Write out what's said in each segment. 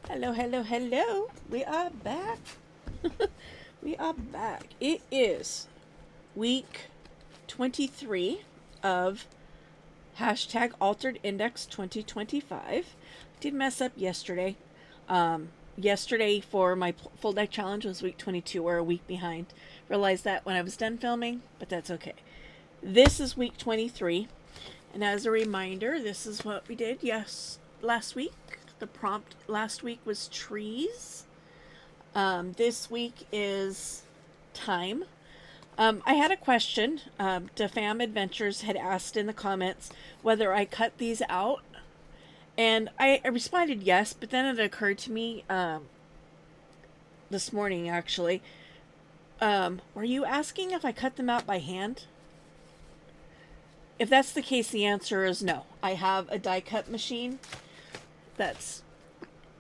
Hello, hello, hello. We are back. We are back. It is week 23 of hashtag altered index 2025. Did mess up yesterday. Yesterday for my full deck challenge was week 22. We're a week behind. Realized that when I was done filming, but that's okay. This is week 23. And as a reminder, this is what we did last week. The prompt last week was trees. This week is time. I had a question. DeFam Adventures had asked in the comments whether I cut these out. And I responded yes, but then it occurred to me this morning actually. Were you asking if I cut them out by hand? If that's the case, the answer is no. I have a die cut machine that's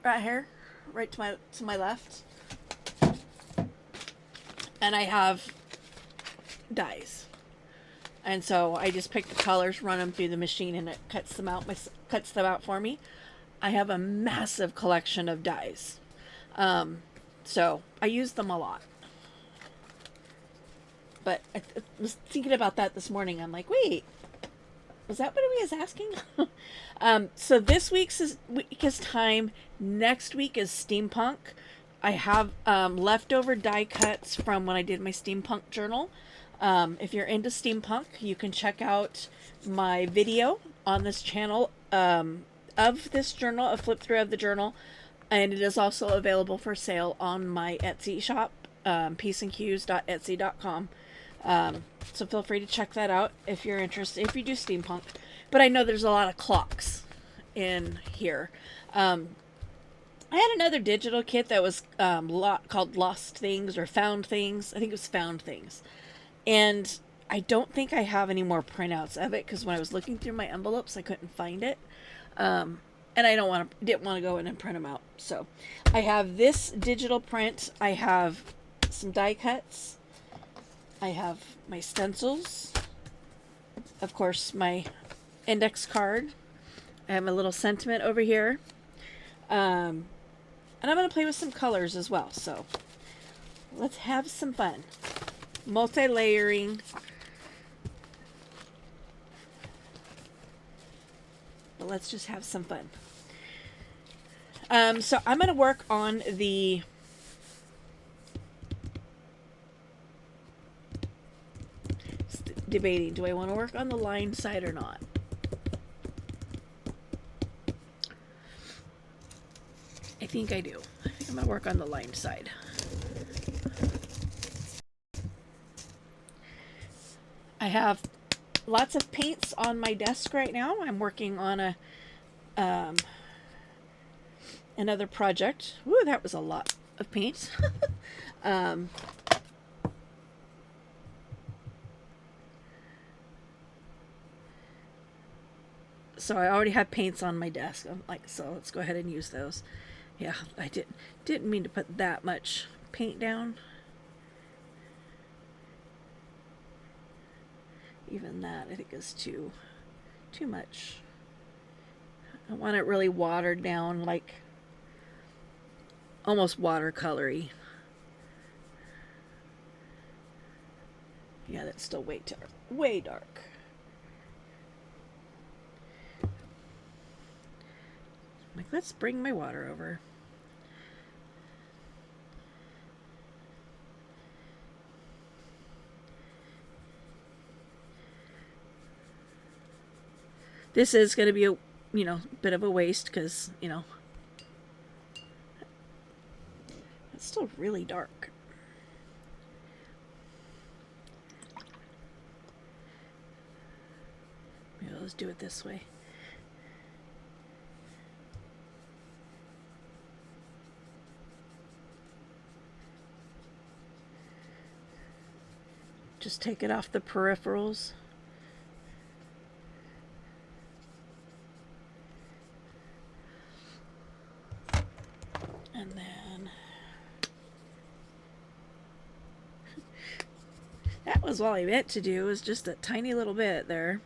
right here, right to my left, and I have dies, and so I just pick the colors, run them through the machine, and it cuts them out for me. I have a massive collection of dies, so I use them a lot. But I was thinking about that this morning. I'm like, wait, was that what he was asking? So this week is time. Next week is steampunk. I have leftover die cuts from when I did my steampunk journal. If you're into steampunk, you can check out my video on this channel of this journal, a flip through of the journal, and it is also available for sale on my Etsy shop, peaceandcues.etsy.com. So feel free to check that out if you're interested, if you do steampunk. But I know there's a lot of clocks in here. I had another digital kit that was called Lost Things or Found Things. I think it was Found Things. And I don't think I have any more printouts of it because when I was looking through my envelopes, I couldn't find it. And I didn't want to go in and print them out. So I have this digital print. I have some die cuts. I have my stencils, of course, my index card. I have a little sentiment over here. And I'm going to play with some colors as well. So let's have some fun. Multi-layering. But let's just have some fun. So I'm going to work on the debating, do I want to work on the line side or not? I think I do. I think I'm going to work on the line side. I have lots of paints on my desk right now. I'm working on another project. Ooh, that was a lot of paints. So I already have paints on my desk. I'm like, so let's go ahead and use those. Yeah, I didn't mean to put that much paint down. Even that I think is too much. I want it really watered down, like almost watercolory. Yeah, that's still way dark. Like, let's bring my water over. This is going to be a, bit of a waste because, it's still really dark. Maybe let's do it this way. Just take it off the peripherals. And then that was all I meant to do, was just a tiny little bit there.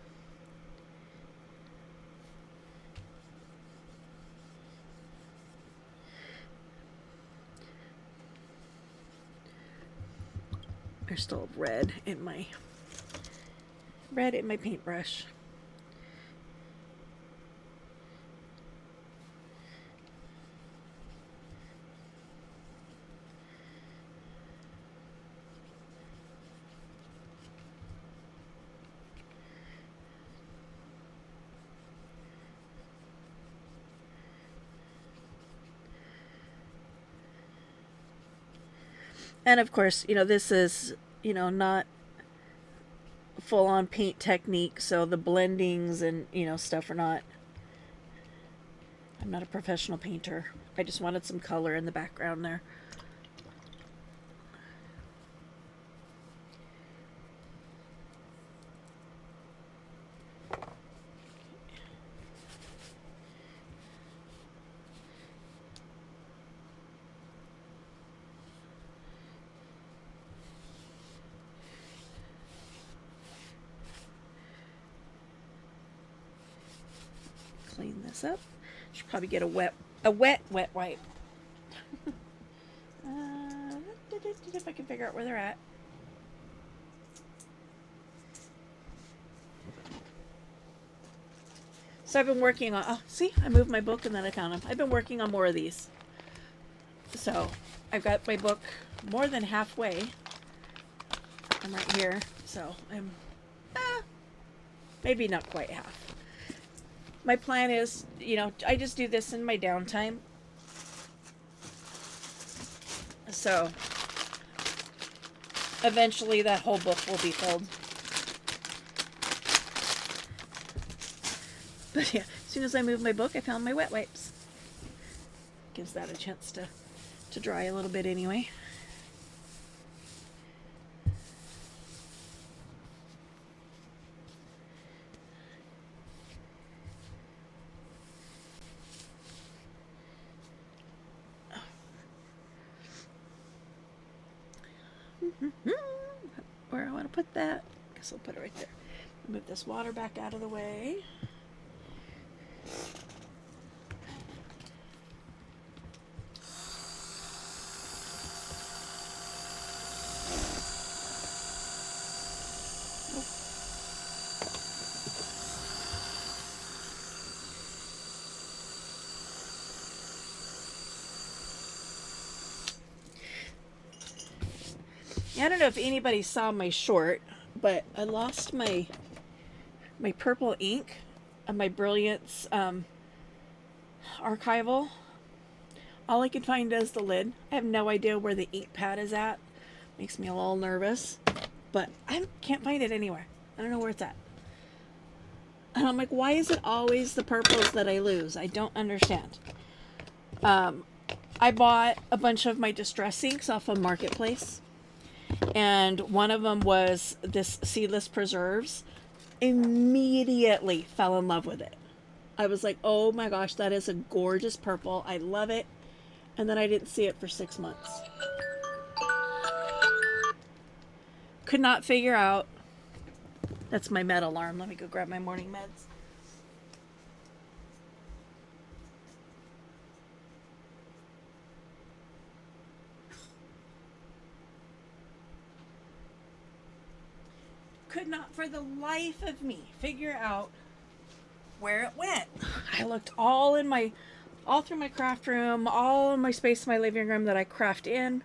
There's still red in my paintbrush. And of course, this is, not full on paint technique, so the blendings and, stuff are not. I'm not a professional painter. I just wanted some color in the background there. Clean this up. Should probably get a wet wipe. If I can figure out where they're at. So I've been working on. Oh, see, I moved my book and then I found them. I've been working on more of these. So I've got my book more than halfway. I'm right here, so I'm maybe not quite half. My plan is, I just do this in my downtime. So eventually that whole book will be filled. But yeah, as soon as I moved my book, I found my wet wipes. Gives that a chance to dry a little bit anyway. Where I want to put that. Guess I'll put it right there. Move this water back out of the way. I don't know if anybody saw my short, but I lost my purple ink and my Brilliance archival. All I can find is the lid. I have no idea where the ink pad is at. Makes me a little nervous, but I can't find it anywhere. I don't know where it's at. And I'm like, why is it always the purples that I lose? I don't understand. I bought a bunch of my distress inks off of Marketplace. And one of them was this Seedless Preserves. Immediately fell in love with it. I was like, oh my gosh, that is a gorgeous purple. I love it. And then I didn't see it for 6 months. Could not figure out. That's my med alarm. Let me go grab my morning meds. Could not for the life of me figure out where it went. I looked all through my craft room, all in my space in my living room that I craft in.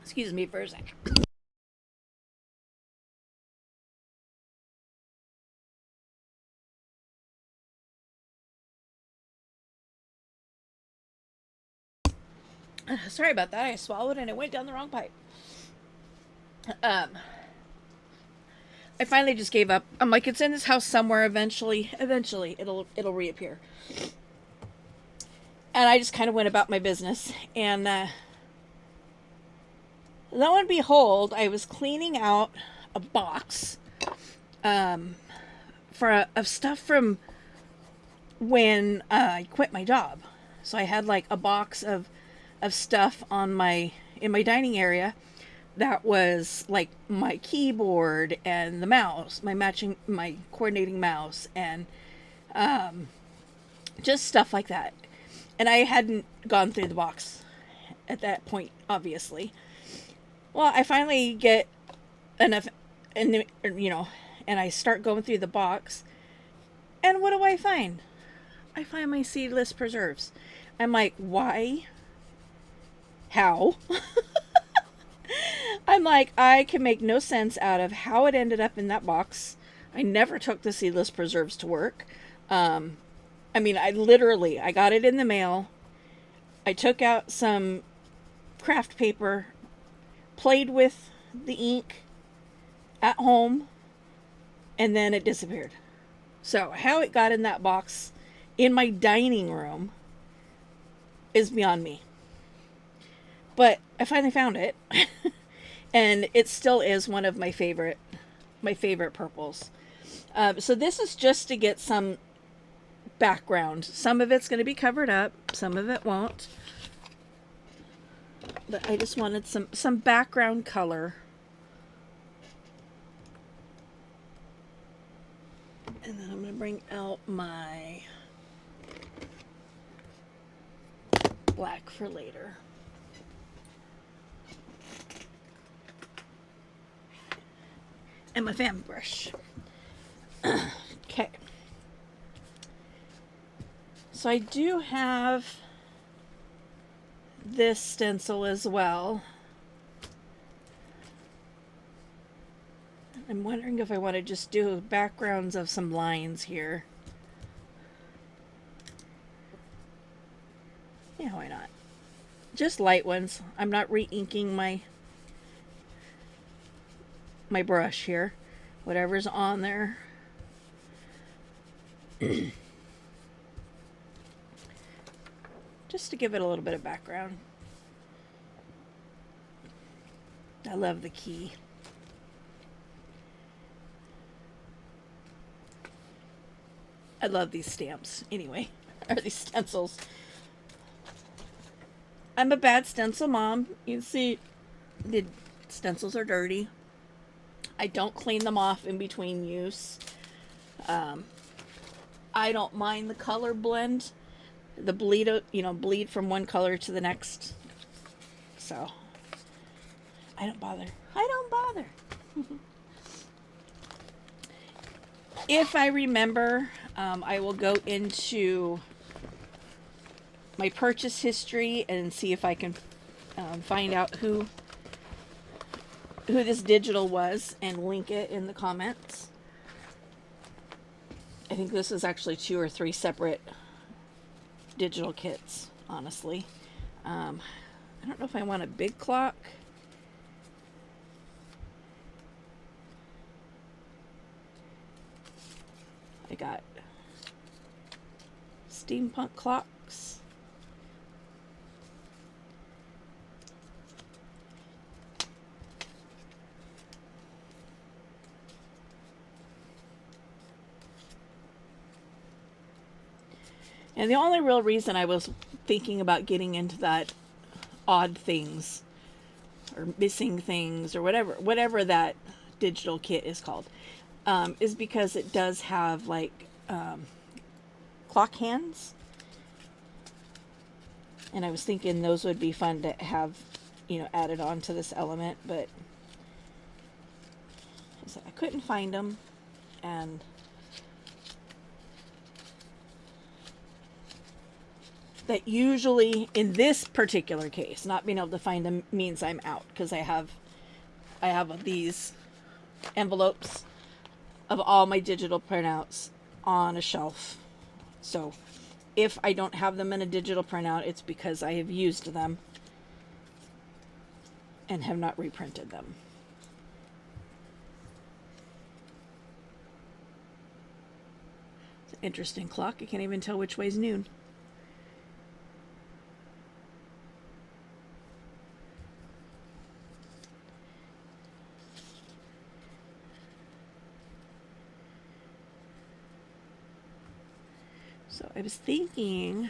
Excuse me for a sec. Sorry about that. I swallowed and it went down the wrong pipe. I finally just gave up. I'm like, it's in this house somewhere. Eventually it'll reappear. And I just kind of went about my business. And lo and behold, I was cleaning out a box of stuff from when I quit my job. So I had like a box of stuff in my dining area that was like my keyboard and the mouse, my coordinating mouse, and Just stuff like that. And I hadn't gone through the box at that point, obviously. Well, I finally get enough, and and I start going through the box, and what do I find? I find my seedless preserves. I'm like, why? How? I'm like, I can make no sense out of how it ended up in that box. I never took the seedless preserves to work. I mean, I got it in the mail. I took out some craft paper, played with the ink at home, and then it disappeared. So, how it got in that box in my dining room is beyond me. But I finally found it. And it still is one of my favorite purples. So this is just to get some background. Some of it's going to be covered up, some of it won't. But I just wanted some background color. And then I'm going to bring out my black for later. And my fan brush. Okay. So I do have this stencil as well. I'm wondering if I want to just do backgrounds of some lines here. Yeah, why not? Just light ones. I'm not re-inking my brush here. Whatever's on there. Just to give it a little bit of background. I love the key. I love these stamps anyway, or these stencils. I'm a bad stencil mom. You can see the stencils are dirty. I don't clean them off in between use. I don't mind the color blend, the bleed from one color to the next. So I don't bother. If I remember, I will go into my purchase history and see if I can find out who this digital was and link it in the comments. I think this is actually 2 or 3 separate digital kits, honestly. I don't know if I want a big clock. I got steampunk clocks. And the only real reason I was thinking about getting into that odd things or missing things or whatever that digital kit is called, is because it does have like clock hands. And I was thinking those would be fun to have, added on to this element, but I couldn't find them. And that usually, in this particular case, not being able to find them means I'm out, because I have these envelopes of all my digital printouts on a shelf. So if I don't have them in a digital printout, it's because I have used them and have not reprinted them. It's an interesting clock. I can't even tell which way's noon. So I was thinking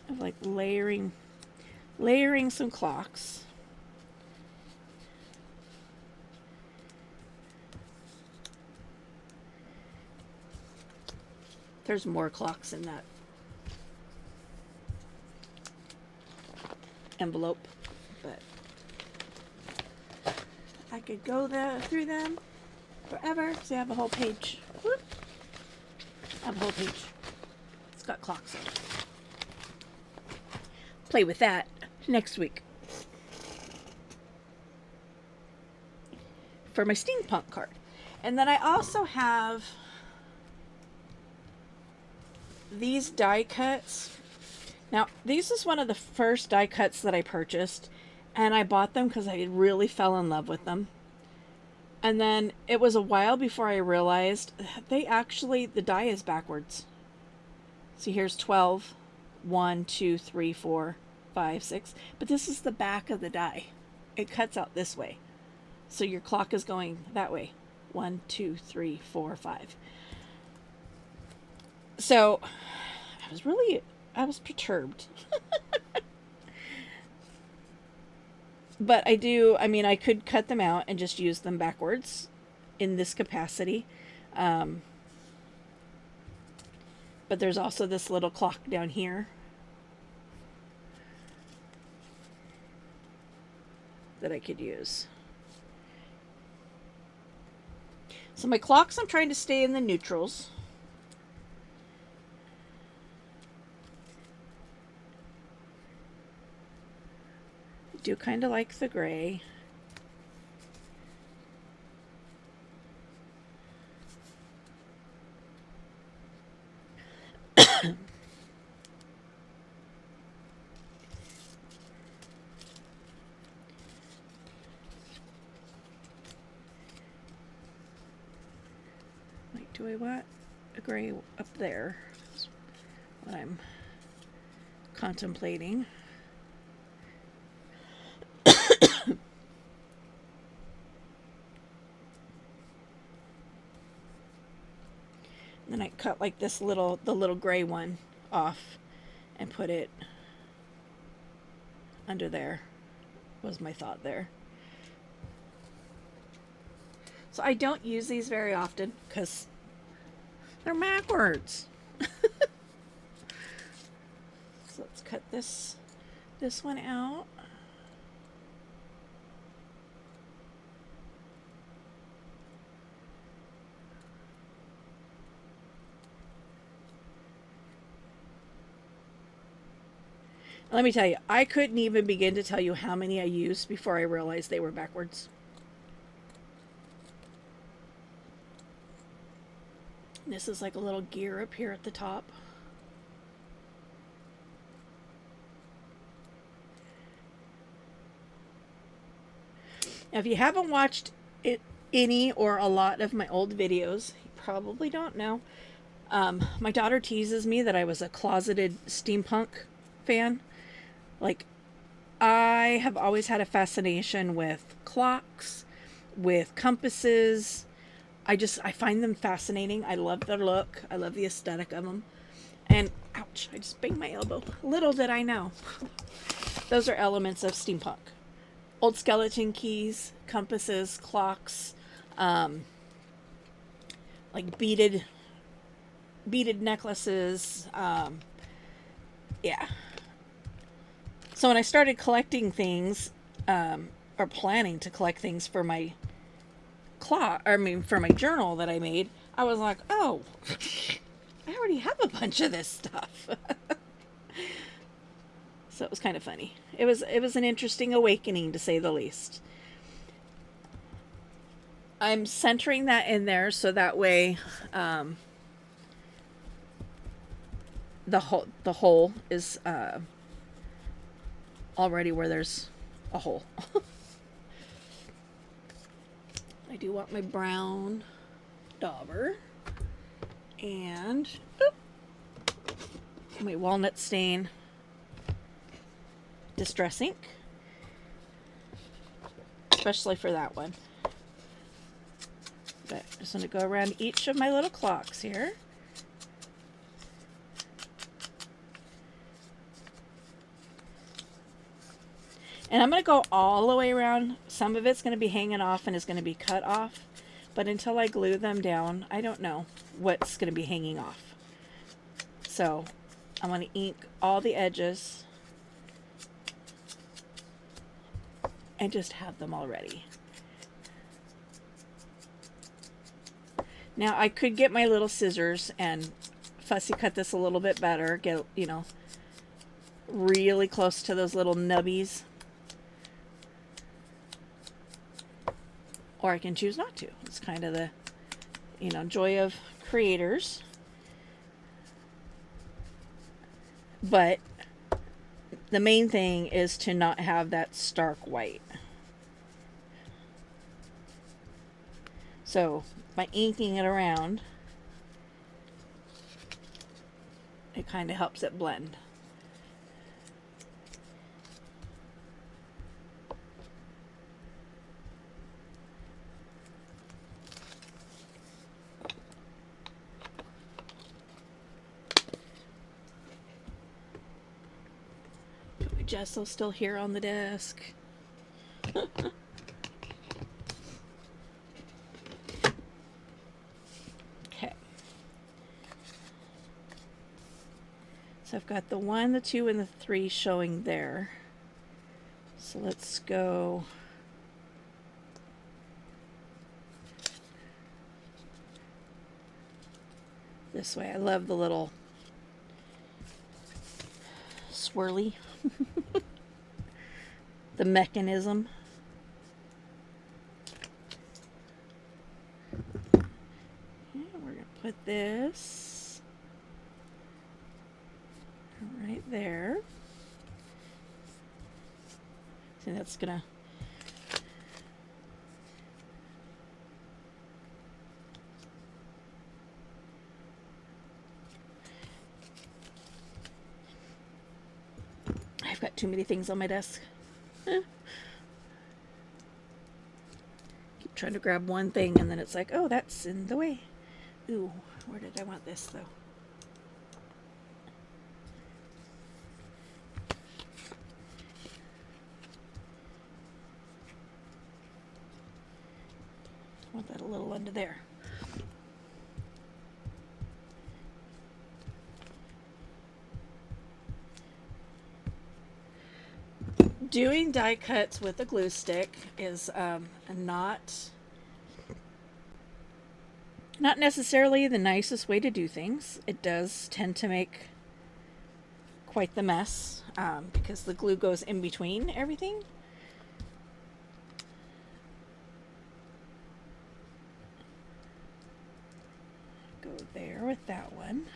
of like layering some clocks. There's more clocks in that envelope, but I could go through them forever. So I have a whole page. Whoop. I have a whole page. It's got clocks in it. Play with that next week for my steampunk card. And then I also have these die cuts. Now, this is one of the first die cuts that I purchased, and I bought them because I really fell in love with them. And then it was a while before I realized the die is backwards. See, here's 12, 1, 2, 3, 4, 5, 6. But this is the back of the die. It cuts out this way. So your clock is going that way. 1, 2, 3, 4, 5. So I was perturbed. But I could cut them out and just use them backwards in this capacity. But there's also this little clock down here that I could use. So my clocks, I'm trying to stay in the neutrals. I do kind of like the gray. Do I want a gray up there? That's what I'm contemplating. Then I cut like the little gray one off and put it under there, was my thought there. So I don't use these very often because they're backwards. So let's cut this one out. Let me tell you, I couldn't even begin to tell you how many I used before I realized they were backwards. This is like a little gear up here at the top. Now, if you haven't watched any or a lot of my old videos, you probably don't know. My daughter teases me that I was a closeted steampunk fan. Like, I have always had a fascination with clocks, with compasses. I find them fascinating. I love their look. I love the aesthetic of them. And, ouch, I just banged my elbow. Little did I know. Those are elements of steampunk. Old skeleton keys, compasses, clocks, like beaded necklaces. Yeah. So when I started collecting things, or planning to collect things for my for my journal that I made, I was like, oh, I already have a bunch of this stuff. So it was kind of funny. It was an interesting awakening, to say the least. I'm centering that in there so that way the hole is already where there's a hole. I do want my brown dauber and my walnut stain distress ink, especially for that one. But I'm just going to go around each of my little clocks here. And I'm going to go all the way around. Some of it's going to be hanging off and is going to be cut off. But until I glue them down, I don't know what's going to be hanging off. So I'm going to ink all the edges and just have them all ready. Now I could get my little scissors and fussy cut this a little bit better, get, you know, really close to those little nubbies. Or I can choose not to. It's kind of the, you know, joy of creators. But the main thing is to not have that stark white. So by inking it around, it kind of helps it blend. Put my gesso still here on the desk. Okay. So I've got the 1, the 2, and the 3 showing there. So let's go this way. I love the little swirly, the mechanism. Okay, we're going to put this right there. See, that's going to I've got too many things on my desk. Keep trying to grab one thing and then it's like, oh, that's in the way. Ooh, where did I want this though? I want that a little under there. Doing die cuts with a glue stick is not necessarily the nicest way to do things. It does tend to make quite the mess because the glue goes in between everything. Go there with that one.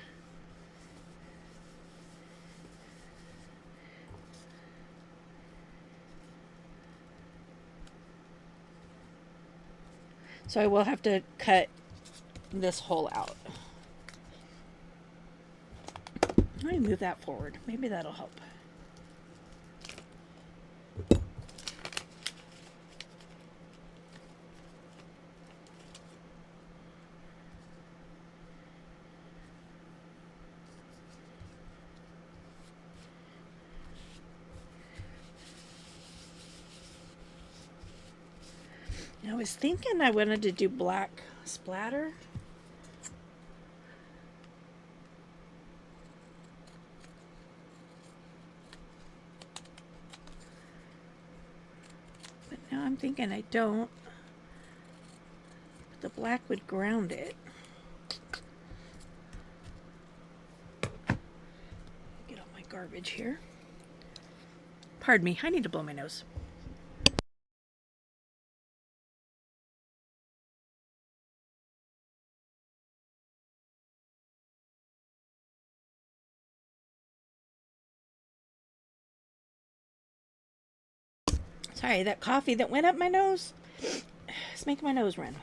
So I will have to cut this hole out. Let me move that forward. Maybe that'll help. I was thinking I wanted to do black splatter. But now I'm thinking I don't. The black would ground it. Get all my garbage here. Pardon me, I need to blow my nose. Sorry, that coffee that went up my nose is making my nose run.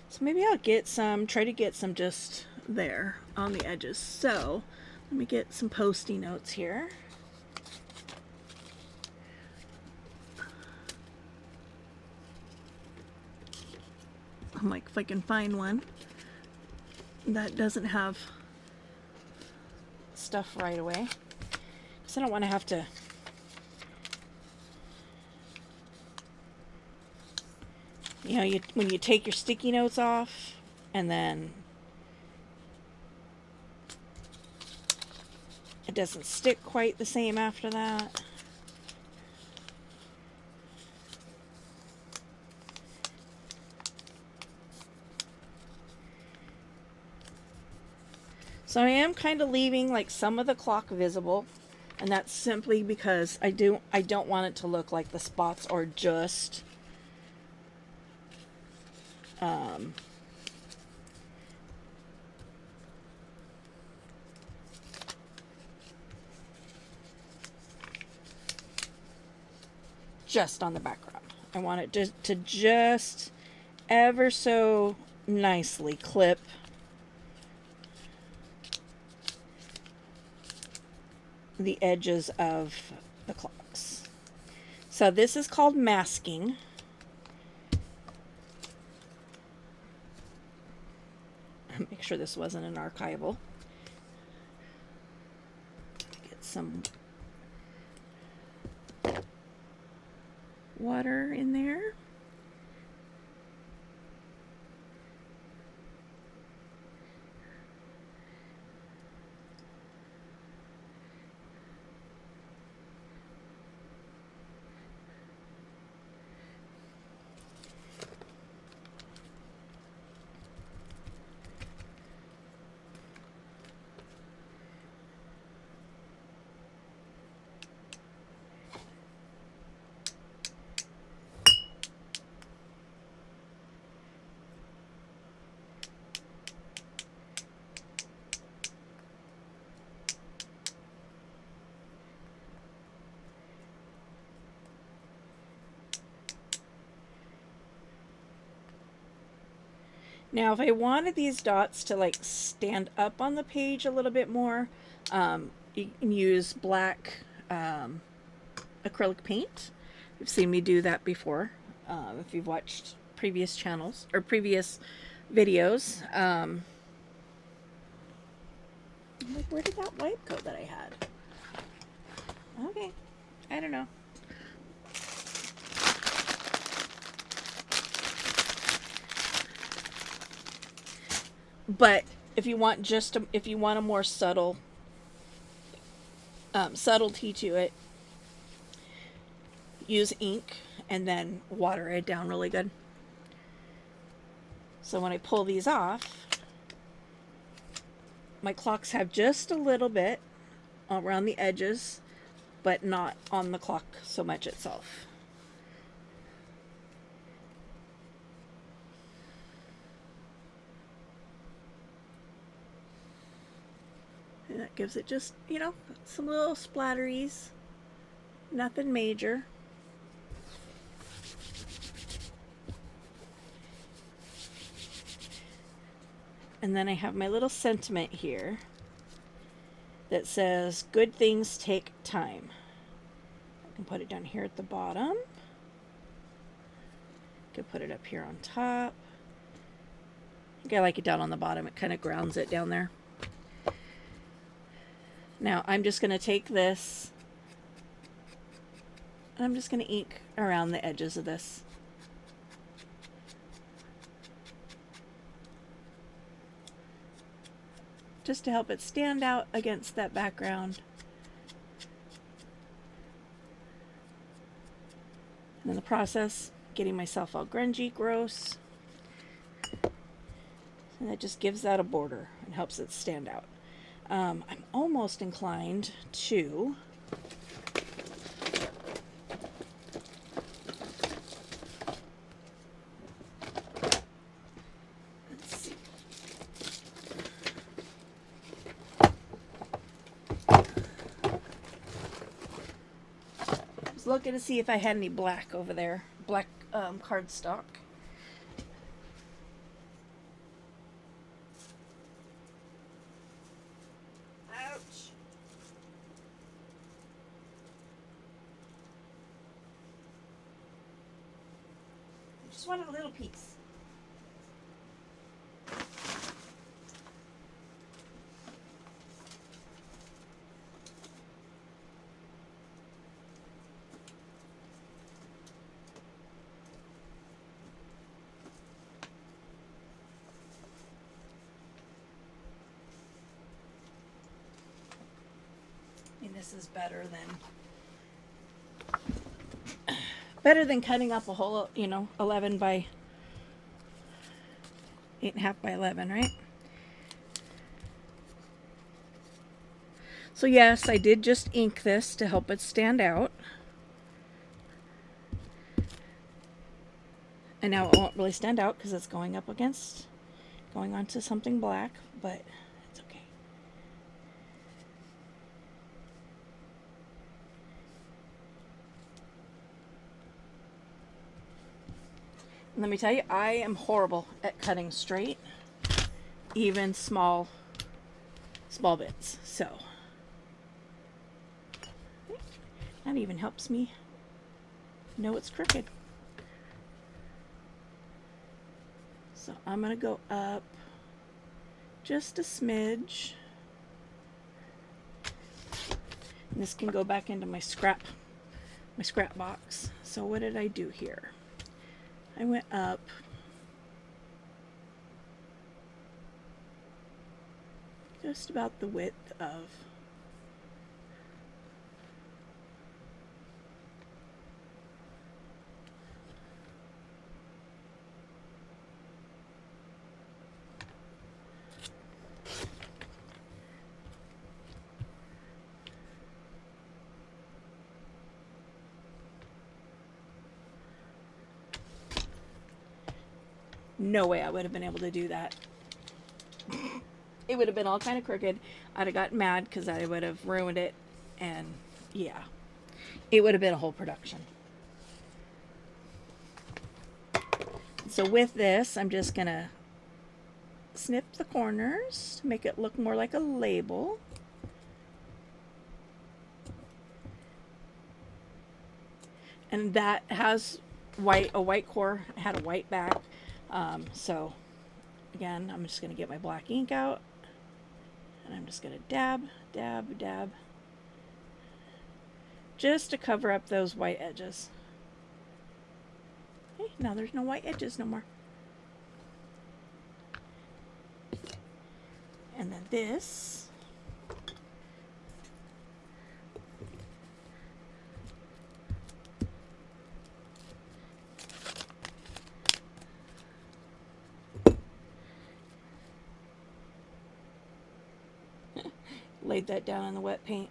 So maybe I'll get some, try to get some just there on the edges. So let me get some Post-it notes here. I'm like, if I can find one that doesn't have stuff right away, because I don't want to have to you know, when you take your sticky notes off and then doesn't stick quite the same after that. So I am kind of leaving like some of the clock visible, and that's simply because I don't want it to look like the spots are just just on the background. I want it to just ever so nicely clip the edges of the clocks. So this is called masking. Make sure this wasn't an archival. Get some water in there. Now, if I wanted these dots to like stand up on the page a little bit more, you can use black acrylic paint. You've seen me do that before. If you've watched previous channels or previous videos. Like, where did that white go that I had? Okay, I don't know. But if you want if you want a more subtle subtlety to it, use ink and then water it down really good. So when I pull these off, my clocks have just a little bit around the edges, but not on the clock so much itself. And that gives it just, you know, some little splatteries. Nothing major. And then I have my little sentiment here that says, good things take time. I can put it down here at the bottom. I can put it up here on top. I think I like it down on the bottom. It kind of grounds it down there. Now I'm just going to take this and I'm just going to ink around the edges of this. Just to help it stand out against that background. And in the process, getting myself all grungy, gross. And that just gives that a border and helps it stand out. I'm almost inclined to let's see. I was looking to see if I had any black over there, black cardstock. Just wanted a little piece. this is better than cutting up a whole, 11 by 8.5 by 11, right? So yes, I did just ink this to help it stand out. And now it won't really stand out because it's going onto something black, but it's okay. And let me tell you, I am horrible at cutting straight, even small bits. So that even helps me know it's crooked. So I'm going to go up just a smidge. And this can go back into my scrap box. So what did I do here? I went up just about the width of no way I would have been able to do that. It would have been all kind of crooked. I'd have gotten mad because I would have ruined it. And yeah, it would have been a whole production. So with this, I'm just going to snip the corners to make it look more like a label. And that has a white core, had a white back. So again, I'm just going to get my black ink out and I'm just going to dab, dab, dab, just to cover up those white edges. Okay, now there's no white edges no more. And then this, laid that down on the wet paint.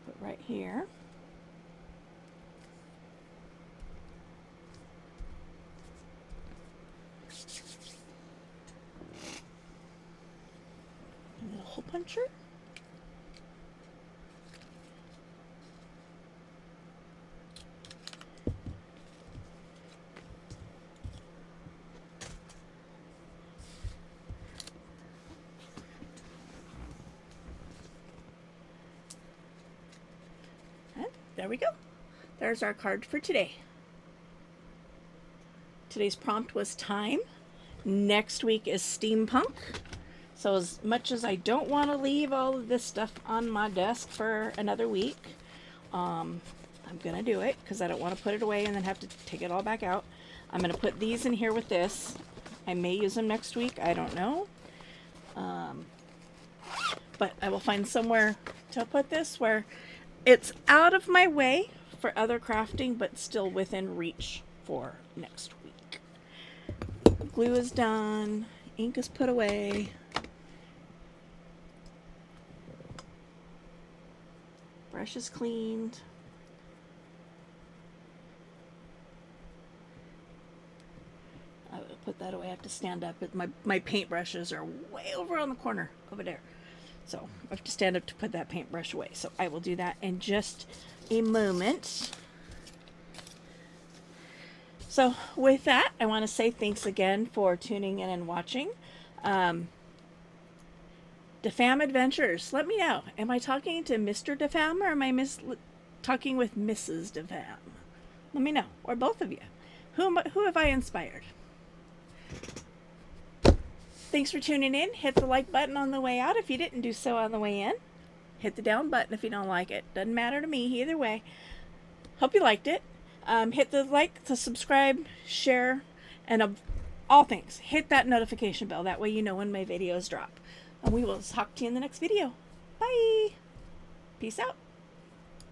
Put right here. A little hole puncher. There we go. There's our card for today. Today's prompt was time. Next week is steampunk. So as much as I don't want to leave all of this stuff on my desk for another week, I'm going to do it because I don't want to put it away and then have to take it all back out. I'm going to put these in here with this. I may use them next week. I don't know. But I will find somewhere to put this where it's out of my way for other crafting, but still within reach for next week. Glue is done. Ink is put away. Brush is cleaned. I will put that away. I have to stand up. My paintbrushes are way over on the corner over there. So I have to stand up to put that paintbrush away. So I will do that in just a moment. So with that, I want to say thanks again for tuning in and watching. DeFam Adventures. Let me know. Am I talking to Mr. DeFam or am I talking with Mrs. DeFam? Let me know. Or both of you. Who have I inspired? Thanks for tuning in. Hit the like button on the way out if you didn't do so on the way in. Hit the down button if you don't like it. Doesn't matter to me either way. Hope you liked it. Hit the like, the subscribe, share, and all things. Hit that notification bell. That way you know when my videos drop. And we will talk to you in the next video. Bye. Peace out.